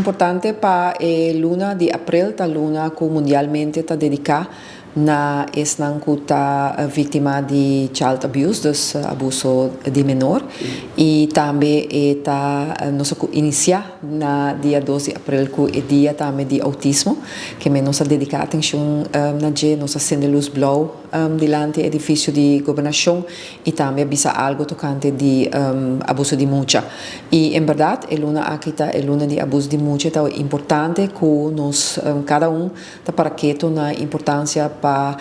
importante para luna de abril, ta luna que mundialmente está dedicada na esnan que está vítima de child abuse, dus abuso de menor, e também está nós iniciar na dia 12 de abril que é dia também de autismo, que nós dedicar atenção na dia nós acende luz blau delante do edifício de governação e também bisa algo tocante de abuso de mucha. E em verdade, a luna aqui está a luna de abuso de mucha, então é importante que nós cada está para que na importância para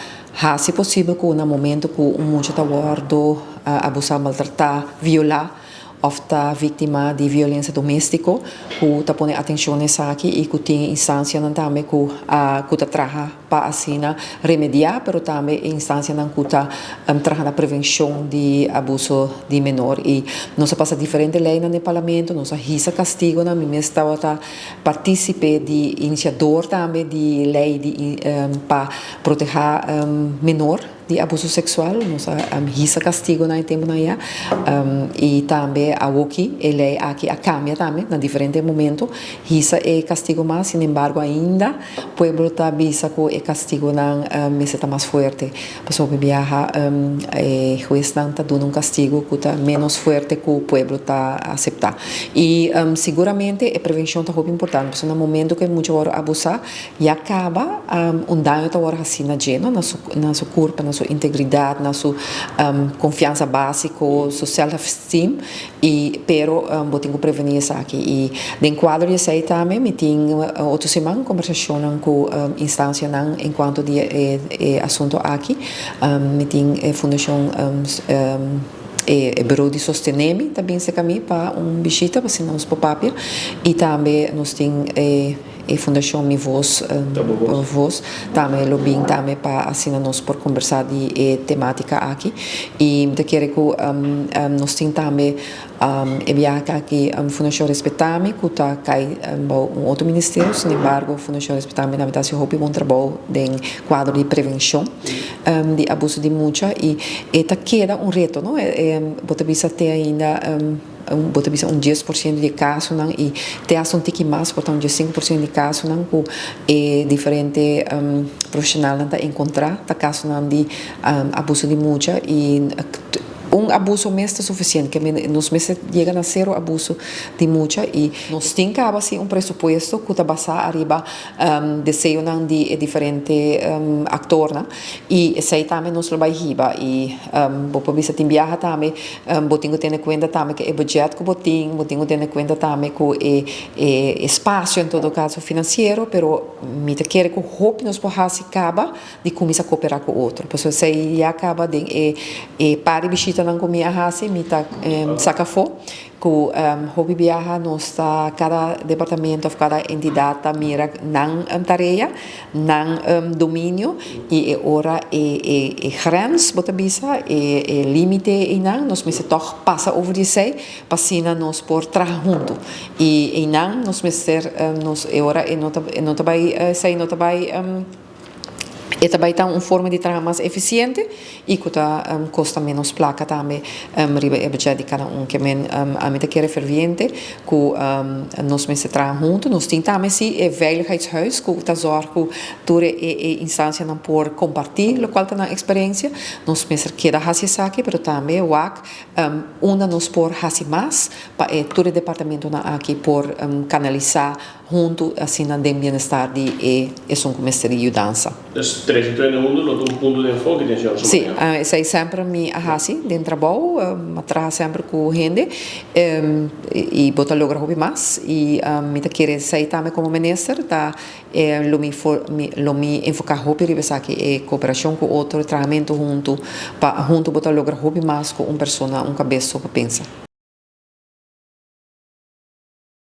se possível que no momento que mucha está guardo abusar, maltratar, violar ou está vítima de violência doméstica, que está pondo atenção nessa aqui e que tem instância também que está trabalhando para assim remediar, mas também instância que está trabalhando na prevenção de abuso de menor. E nós passa diferentes leis no parlamento, nós hisa castigo, na minha estava participe de iniciador também de lei para proteger menor de abuso sexual, nós hisa castigo na tempo na e também a aqui ele aqui a cambia também na diferentes momentos hisa é castigo mais, sin embargo ainda pueblo está bisa que é castigo não está mais forte, pessoa que viaja juiz não está dando castigo que está menos forte que o pueblo está aceitar e seguramente a prevenção está muito importante, porque no momento que muito hora abusar e acaba dano está hora assim na geno na sua corpo, na sua integridade, na sua confiança básica, sua self-esteem e pero botinho prevenir isso aqui e dentro quadro de sei também me tem outra semana conversação com instância não enquanto de assunto aqui me tem fundação Bureau de Sostenimento também se caminha para visita para se nós papapia e também nós tem Fundação Mi Voz, Voz também lobbying também para assim nós por conversar de temática aqui e me quero que nós tem também viajar aqui Fundação Respetar-me que está cai outro ministério, sin embargo Fundação Respetar-me na verdade se houve bom trabalho em quadro de prevenção de abuso de mucha e está queda reto, não bota bisa ter ainda bota bisa 10% de casos não e te há um tique mais portanto 5% de casos não que diferente profissional não tá encontrar tá caso não de abuso de mucha e abuso mesmo é suficiente, que nos meses chega a zero abuso de mucha e nós temos assim presupuesto que está basado arriba desejo de diferente actor, né? E sei também nós vai riba e por bisa tem viaja também, botinho ter em conta também que é budget que botinho ter em conta também que é espaço em todo caso financeiro, pero me te quer que o hope nos possa acaba de começar a cooperar com o outro, porque sei já acaba de para visita não comia assim me tá saca fo que hobby viaja nos está cada departamento cada entidade mira não tarefa não domínio e ora grens bota bisa limite e não nós me se toch passa over de sei passina nos por junto e não nós me ser nos ora e nota vai sei nota vai e também tem uma forma de trabalhar mais eficiente e que custa menos placa também riba é budget de cada que a mim quer ferviente que nós me se trabalham junto nós temos também sim veiligheidshuis que está zorg que toda instância não por compartilhar o qual tem a experiência nós me se queda assim aqui mas também o onde nós por assim mais para todo o departamento aqui por canalizar junto assim na de bem-estar de um comércio de mudança. Trayectoria no mundo não tem ponto de enfoque de gestão. Sim, sei sempre me assim dentro trabalho, trabalho sempre com gente e botar logo hobby mais e me tá querer sair também como ministro tá lo me enfocar hobby revesa que cooperação com outro tratamento junto botar logo hobby mais com uma pessoa cabeça para pensar.